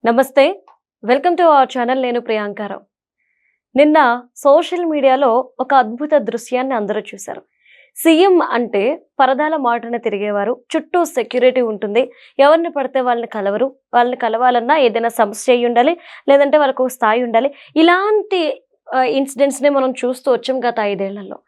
నమస్తే. Welcome to our channel. నేను ప్రియాంకారావు. నిన్న సోషల్ మీడియాలో ఒక అద్భుత దృశ్యాన్ని అందరూ చూశారు. సీఎం అంటే పరదాల మాటున తిరిగేవారు. చుట్టూ సెక్యూరిటీ ఉంటుంది. ఎవరిని పడితే వాళ్ళని కలవరు. వాళ్ళని కలవాలన్నా ఏదైనా సమస్య అయ్యి ఉండాలి. లేదంటే వాళ్ళకు ఒక స్థాయి ఉండాలి. ఇలాంటి ఇన్సిడెంట్స్‌ని మనం చూస్తూ వచ్చాం గత 5 ఏళ్లలో.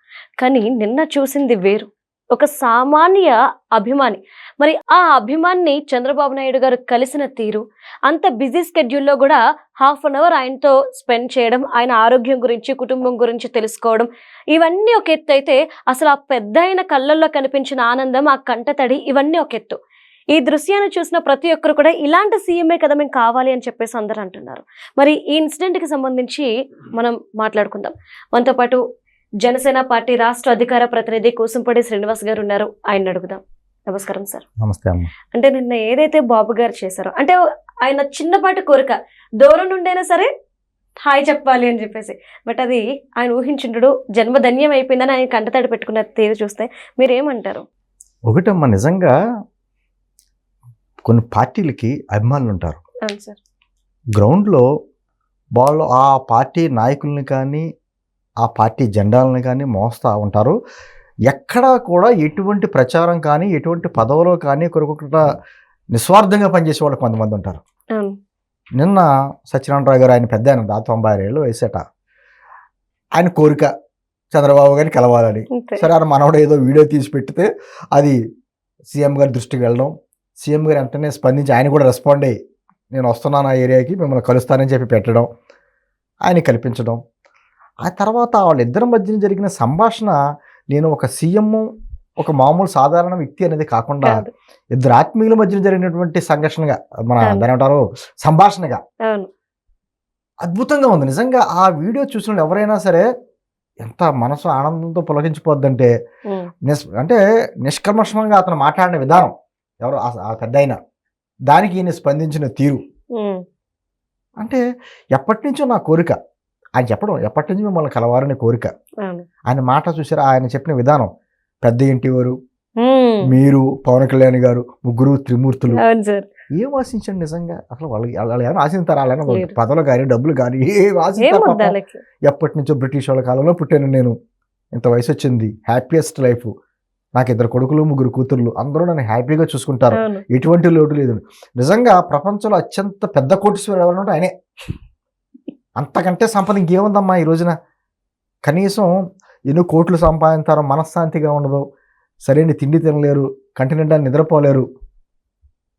కానీ నిన్న చూసింది వేరు. ఒక సామాన్య అభిమాని. మరి ఆ అభిమానిని చంద్రబాబు నాయుడు గారు కలిసిన తీరు, అంత బిజీ స్కెడ్యూల్‌లో గూడా హాఫ్ అన్ అవర్ ఆయనతో స్పెండ్ చేయడం, ఆయన ఆరోగ్యం గురించి, కుటుంబం గురించి తెలుసుకోవడం, ఇవన్నీ ఒక ఎత్తయితే అసలు ఆ పెద్దాయన కళ్ళల్లో కనిపించిన ఆనందం, ఆ కంటతడి ఇవన్నీ ఒక ఎత్తు. ఈ దృశ్యాన్ని చూసిన ప్రతి ఒక్కరు కూడా ఇలాంటి సీఎమే కదా మేము కావాలి అని చెప్పేసి అందరూ అంటున్నారు. మరి ఈ ఇన్సిడెంట్‌కి సంబంధించి మనం మాట్లాడుకుందాం. మనతో పాటు జనసేన పార్టీ రాష్ట్ర అధికార ప్రతినిధి కూసుంపడి శ్రీనివాస్ గారు ఉన్నారు. ఆయన్ని అడుగుదాం. నమస్కారం సార్. నమస్తే అమ్మ. అంటే నిన్న ఏదైతే బాబు గారు చేశారో, అంటే ఆయన చిన్నపాటి కోరిక, దూరం నుండైనా సరే హాయ్ చెప్పాలి అని చెప్పేసి, బట్ అది ఆయన ఊహించుండడు. జన్మధన్యం అయిపోయిందని ఆయన కంటతడి పెట్టుకున్న తీరు చూస్తే మీరేమంటారు? ఒకటమ్మ, నిజంగా కొన్ని పార్టీలకి అభిమానులు ఉంటారు. అవును సార్. గ్రౌండ్లో వాళ్ళు ఆ పార్టీ నాయకుల్ని కానీ ఆ పార్టీ జెండాలను కానీ మోస్తూ ఉంటారు. ఎక్కడా కూడా ఎటువంటి ప్రచారం కానీ ఎటువంటి పదవులో కానీ కొరకొకట నిస్వార్థంగా పనిచేసే వాళ్ళు కొంతమంది ఉంటారు. అవును. నిన్న సత్యనారాయణరావు గారు, ఆయన పెద్ద ఆయన 96 ఏళ్ళు వయసట, ఆయన కోరిక చంద్రబాబు గారిని కలవాలని. అంతే. సరే, ఆయన మనవడు ఏదో వీడియో తీసి పెడితే అది సీఎం గారి దృష్టికి వెళ్ళడం, సీఎం గారు వెంటనే స్పందించి ఆయన కూడా రెస్పాండ్ అయ్యి నేను వస్తున్నాను ఆ ఏరియాకి, మిమ్మల్ని కలుస్తానని చెప్పి పెట్టడం, ఆయన కల్పించడం. ఆ తర్వాత వాళ్ళిద్దరి మధ్యన జరిగిన సంభాషణ, నేను ఒక సీఎం ఒక మామూలు సాధారణ వ్యక్తి అనేది కాకుండా కాదు. ఇద్దరు ఆత్మీయుల మధ్యన జరిగినటువంటి సంఘర్షణగా, మన అవును. దాని ఏమంటారు, సంభాషణగా అవును. అద్భుతంగా ఉంది. నిజంగా ఆ వీడియో చూసిన వాళ్ళు ఎవరైనా సరే ఎంత మనసు ఆనందంతో పులకించిపోద్దంటే, ఉమ్. అంటే నిష్కల్మషంగా అతను మాట్లాడిన విధానం, ఎవరు ఆ పెద్ద ఆయన, దానికి ఈయన స్పందించిన తీరు, ఉమ్. అంటే ఎప్పటి నుంచో నా కోరిక, ఆయన చెప్పడం ఎప్పటి నుంచి మిమ్మల్ని కలవాలనే కోరిక. అవును. ఆయన మాట చూసారా, ఆయన చెప్పిన విధానం, పెద్ద ఇంటి వారు, ఉమ్. మీరు, పవన్ కళ్యాణ్ గారు, ముగ్గురు త్రిమూర్తులు. అవును సార్. ఏం ఆశించండి నిజంగా, అసలు వాళ్ళు ఏమైనా ఆశిస్తారా? వాళ్ళైనా లేదు. పదవులు కానీ డబ్బులు కానీ ఏం ఏం ఆశిస్తారు పాపం. వద్దాలకి. ఎప్పటి నుంచో బ్రిటిష్ వాళ్ళ కాలంలో పుట్టాను నేను, ఇంత వయసు వచ్చింది, హ్యాపీయెస్ట్ లైఫ్, నాకు 2 కొడుకులు 3 కూతుర్లు, అందరూ నన్ను హ్యాపీగా చూసుకుంటారు, అవును. ఎటువంటి లోటు లేదు. నిజంగా ప్రపంచంలో అత్యంత పెద్ద కోటీశ్వరుడు ఎవరంటే ఆయనే. అంతకంటే సంపద ఇంకేముందమ్మా ఈ రోజున. కనీసం ఎన్నో కోట్లు సంపాదించారో మనశ్శాంతిగా ఉండదు, సరైన తిండి తినలేరు, కంటి నిండా నిద్రపోలేరు.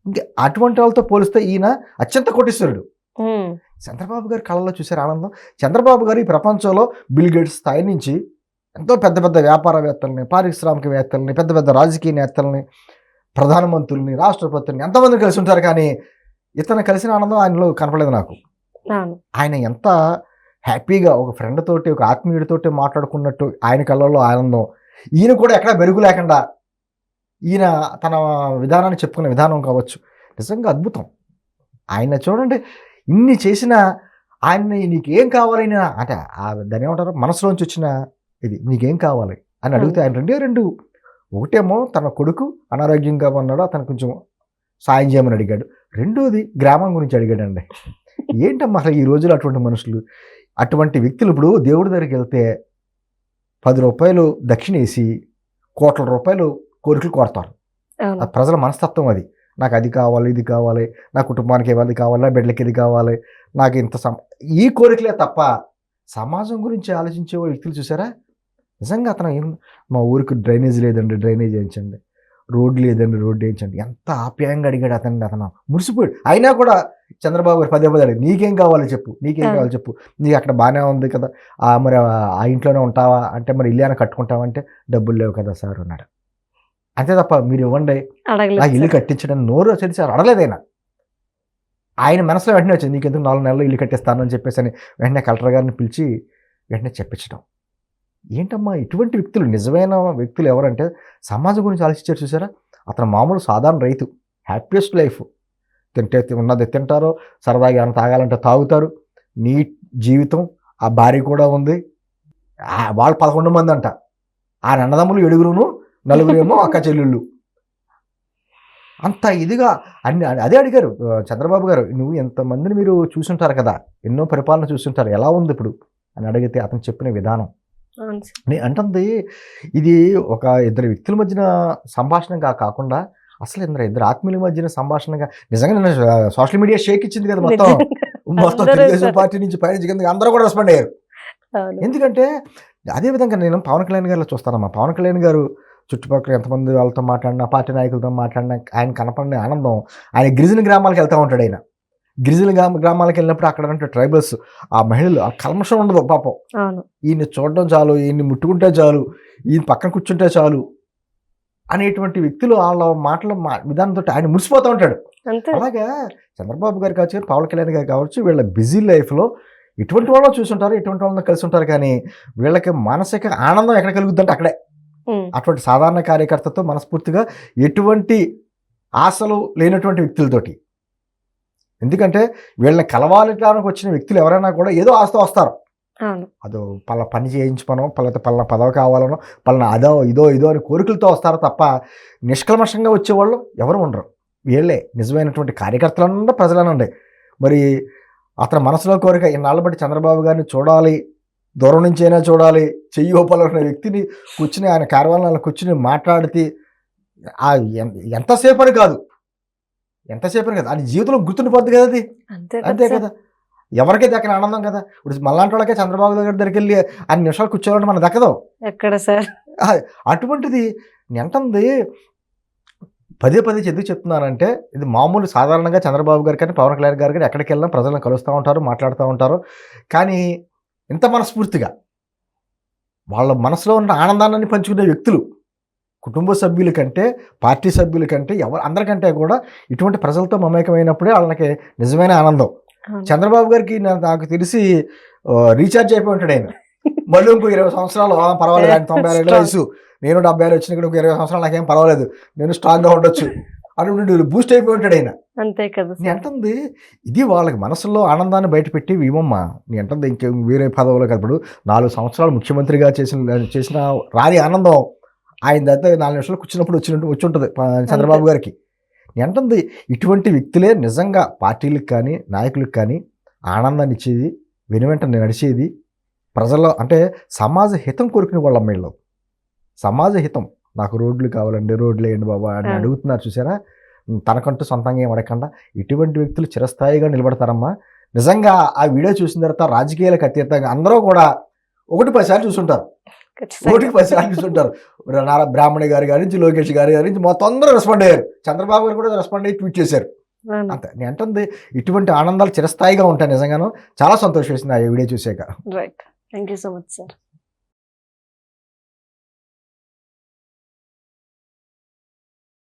ఇంకా అటువంటి వాళ్ళతో పోలిస్తే ఈయన అత్యంత కోటీశ్వరుడు. ఉమ్. చంద్రబాబు గారి కళ్ళలో చూసారు ఆనందం. చంద్రబాబు గారు ఈ ప్రపంచంలో బిల్ గేట్స్ స్థాయి నుంచి ఎంతో పెద్ద పెద్ద వ్యాపారవేత్తల్ని, పారిశ్రామికవేత్తల్ని, పెద్ద పెద్ద రాజకీయ నేతల్ని, ప్రధానమంత్రుల్ని, రాష్ట్రపతుల్ని ఎంతమంది కలిసి ఉంటారు, కానీ ఇతను కలిసిన ఆనందం ఆయనలో కనపడలేదు నాకు. అవును. ఆయన ఎంత హ్యాపీగా ఒక ఫ్రెండ్ తోటి, ఒక ఆత్మీయుడితోటి మాట్లాడుకున్నట్టు ఆయన కళ్ళల్లో ఆనందం. ఈయన కూడా ఎక్కడ బెరుగు లేకుండా ఈయన తన విధానాన్ని చెప్పుకునే విధానం కావచ్చు, నిజంగా అద్భుతం. ఆయన చూడండి, ఇన్ని చేసిన ఆయన్ని నీకేం కావాలి అంటే దాన్ని ఏమంటారు, మనసులోంచి వచ్చిన ఇది, నీకేం కావాలి అని అడిగితే ఆయన రెండు ఒకటేమో తన కొడుకు అనారోగ్యంగా ఉన్నాడు, అతను కొంచెం సాయం చేయమని అడిగాడు. రెండోది గ్రామం గురించి అడిగాడండి. ఏంటమ్మా అసలు ఈ రోజుల్లో అటువంటి మనుషులు, అటువంటి వ్యక్తులు ఇప్పుడు దేవుడి దగ్గరికి వెళ్తే 10 రూపాయలు దక్షిణ వేసి కోట్ల రూపాయలు కోరికలు కోరతారు. అవును. ప్రజల మనస్తత్వం అది. నాకు అది కావాలి, ఇది కావాలి, నా కుటుంబానికి అది కావాలి, నా బిడ్డలకి ఇది కావాలి, నాకు ఇంత ఈ కోరికలే తప్ప సమాజం గురించి ఆలోచించే వ్యక్తులు చూసారా. నిజంగా అతను మా ఊరికి డ్రైనేజ్ లేదండి, డ్రైనేజ్ వేయించండి, రోడ్డు లేదండి, రోడ్డు వేయించండి, ఎంత ఆప్యాయంగా అడిగాడు అతను మురిసిపోయాడు. అయినా కూడా చంద్రబాబు గారు పదే అడిగాడు, నీకేం కావాలి చెప్పు, నీకేం కావాలి చెప్పు, నీకు అక్కడ బాగానే ఉంది కదా, మరి ఆ ఇంట్లోనే ఉంటావా అంటే, మరి ఇల్లు అయినా కట్టుకుంటావా అంటే, డబ్బులు లేవు కదా సార్ అన్నాడు. అంతే తప్ప మీరు ఇవ్వండి ఆ ఇల్లు కట్టించడం నోరు తెరిచారు అడగలేదైనా. ఆయన మనసులో వెంటనే వచ్చింది, నీకు ఎందుకు 4 నెలలు ఇల్లు కట్టిస్తానని చెప్పేసి అని వెంటనే కలెక్టర్ గారిని పిలిచి వెంటనే చెప్పించడం. ఏంటమ్మా ఇటువంటి వ్యక్తులు, నిజమైన వ్యక్తులు ఎవరంటే సమాజం గురించి ఆలోచించారు చూసారా. అతను మామూలు సాధారణ రైతు, హ్యాపీయెస్ట్ లైఫ్, తింటే ఉన్నది తింటారు, సరదాగా ఏమైనా తాగాలంటే తాగుతారు, నీట్ జీవితం. ఆ భార్య కూడా ఉంది, వాళ్ళు 11 మంది అంట, ఆ అన్నదమ్ములు 7 నలుగురేమో అక్క చెల్లెళ్ళు. అంత ఇదిగా అదే అడిగారు చంద్రబాబు గారు, నువ్వు ఎంతమందిని మీరు చూసుంటారు కదా, ఎన్నో పరిపాలన చూసుంటారు, ఎలా ఉంది ఇప్పుడు అని అడిగితే అతను చెప్పిన విధానం అవును సార్. అంటుంది ఇది ఒక ఇద్దరు వ్యక్తుల మధ్యన సంభాషణగా కాకుండా అసలు ఇద్దరు ఆత్మీయుల మధ్యన సంభాషణగా నిజంగా నేను సోషల్ మీడియా షేక్ ఇచ్చింది కదా మొత్తం. మొత్తం అందరూ తెలుగుదేశం సార్. పార్టీ నుంచి పైన కింద అందరూ కూడా రెస్పాండ్ అయ్యారు. అవును. ఎందుకంటే అదే విధంగా నేను పవన్ కళ్యాణ్ గారిలో చూస్తానమ్మా. పవన్ కళ్యాణ్ గారు చుట్టుపక్కల ఎంతమంది వాళ్ళతో మాట్లాడినా, పార్టీ నాయకులతో మాట్లాడినా ఆయన కనపడిన ఆనందం, ఆయన గిరిజన గ్రామాలకు వెళ్తూ ఉంటాడు. ఆయన గిరిజన గ్రామాలకు వెళ్ళినప్పుడు అక్కడ అంటే ట్రైబల్స్, ఆ మహిళలు, ఆ కల్మషం ఉండదు పాపం. అవును. ఈయన్ని చూడడం చాలు, ఈయన్ని ముట్టుకుంటే చాలు, ఈయన పక్కన కూర్చుంటే చాలు అనేటువంటి వ్యక్తులు వాళ్ళ మాటల విధానంతో ఆయన మురిసిపోతూ ఉంటాడు. అంతే. అలాగా చంద్రబాబు గారు కావచ్చు, పవన్ కళ్యాణ్ గారు కావచ్చు, వీళ్ళ బిజీ లైఫ్లో ఇటువంటి వాళ్ళని చూసుంటారు, ఇటువంటి వాళ్ళని కలిసి ఉంటారు. కానీ వీళ్ళకి మానసిక ఆనందం ఎక్కడ కలుగుతుందంటే అక్కడే. అటువంటి సాధారణ కార్యకర్తతో మనస్ఫూర్తిగా ఎటువంటి ఆశలు లేనటువంటి వ్యక్తులతోటి. ఎందుకంటే వీళ్ళని కలవాలడానికి వచ్చిన వ్యక్తులు ఎవరైనా కూడా ఏదో ఆశతో వస్తారు. అవును. అదో పలానా పని చేయించుకోనో, పలానా పదవి కావాలనో, పలానా అదో ఇదో అని కోరికలతో వస్తారు తప్ప నిష్కల్మషంగా వచ్చేవాళ్ళు ఎవరు ఉండరు. వీళ్ళే నిజమైనటువంటి కార్యకర్తలనుండే, ప్రజలనుండే. మరి అతని మనసులో కోరిక ఇన్నాళ్ళ బట్టి చంద్రబాబు గారిని చూడాలి, దూరం నుంచి అయినా చూడాలి, చెయ్యి ఓపాలనుకునే వ్యక్తిని కూర్చుని ఆయన కార్యాలయంలో కూర్చుని మాట్లాడితే ఎంతసేపు అని కాదు, అది జీవితంలో గుర్తుండిపోద్ది కదా. అది అంతే కదా. ఎవరికైతే అక్కడ ఆనందం కదా. ఇప్పుడు మళ్ళాంటి వాళ్ళకే చంద్రబాబు గారి దగ్గరికి వెళ్ళి అన్ని నిమిషాలు కూర్చోవాలంటే మనకు దక్కదు ఎక్కడ సార్. అటువంటిది ఎంతంది పదే ఎందుకు చెప్తున్నానంటే, ఇది మామూలు సాధారణంగా చంద్రబాబు గారు కానీ పవన్ కళ్యాణ్ గారు కానీ ఎక్కడికి వెళ్ళినా ప్రజలను కలుస్తూ ఉంటారు, మాట్లాడుతూ ఉంటారు. కానీ ఇంత మనస్ఫూర్తిగా వాళ్ళ మనసులో ఉన్న ఆనందాన్ని పంచుకునే వ్యక్తులు కుటుంబ సభ్యుల కంటే, పార్టీ సభ్యుల కంటే, అందరికంటే కూడా ఇటువంటి ప్రజలతో మమేకమైనప్పుడే వాళ్ళకి నిజమైన ఆనందం. చంద్రబాబు గారికి నాకు తెలిసి రీఛార్జ్ అయిపోయి ఉంటాడు ఆయన. మళ్ళీ ఇంకో 20 సంవత్సరాలు పర్వాలేదు, ఆయన 96 వయసు, నేను 76 వచ్చిన ఇంకో 20 సంవత్సరాలు నాకేం పర్వాలేదు, నేను స్ట్రాంగ్గా ఉండొచ్చు అని బూస్ట్ అయిపోయి ఉంటాడు ఆయన. అంతే కదా. నీ అంటుంది ఇది వాళ్ళకి మనసులో ఆనందాన్ని బయటపెట్టి ఇవమ్మా. నీ అంటుంది ఇంకేం వేరే పదవులు కదా. ఇప్పుడు 4 సంవత్సరాలు ముఖ్యమంత్రిగా చేసిన రాని ఆనందం ఆయన దగ్గర 4 నిమిషాలు కూర్చున్నప్పుడు వచ్చి ఉంటుంది చంద్రబాబు గారికి. నీ అంటుంది ఇటువంటి వ్యక్తులే నిజంగా పార్టీలకు కానీ నాయకులకు కానీ ఆనందాన్ని ఇచ్చేది, వెనువెంట నడిచేది, ప్రజల్లో అంటే సమాజ హితం కోరుకునే వాళ్ళ అమ్మాయిలో. సమాజ హితం, నాకు రోడ్లు కావాలండి, రోడ్లు వేయండి బాబా అని అడుగుతున్నారు చూసారా. తనకంటూ సొంతంగా ఏం అడగకుండా ఇటువంటి వ్యక్తులు చిరస్థాయిగా నిలబడతారమ్మా. నిజంగా ఆ వీడియో చూసిన తర్వాత రాజకీయాలకు అతీతంగా అందరూ కూడా 1-10 సార్లు చూసుంటారు. 1-10 సార్లు చూసుంటారు. బ్రాహ్మణి గారి నుంచి, లోకేష్ గారి నుంచి మొత్తం అందరూ రెస్పాండ్ అయ్యారు. చంద్రబాబు గారు కూడా రెస్పాండ్ అయ్యి ట్వీట్ చేశారు. అంతే. నేను అంటుంది ఇటువంటి ఆనందాలు చిరస్థాయిగా ఉంటాయి. నిజంగాను చాలా సంతోషం వేసింది ఆ వీడియో చూసాక. Right. Thank you so much sir.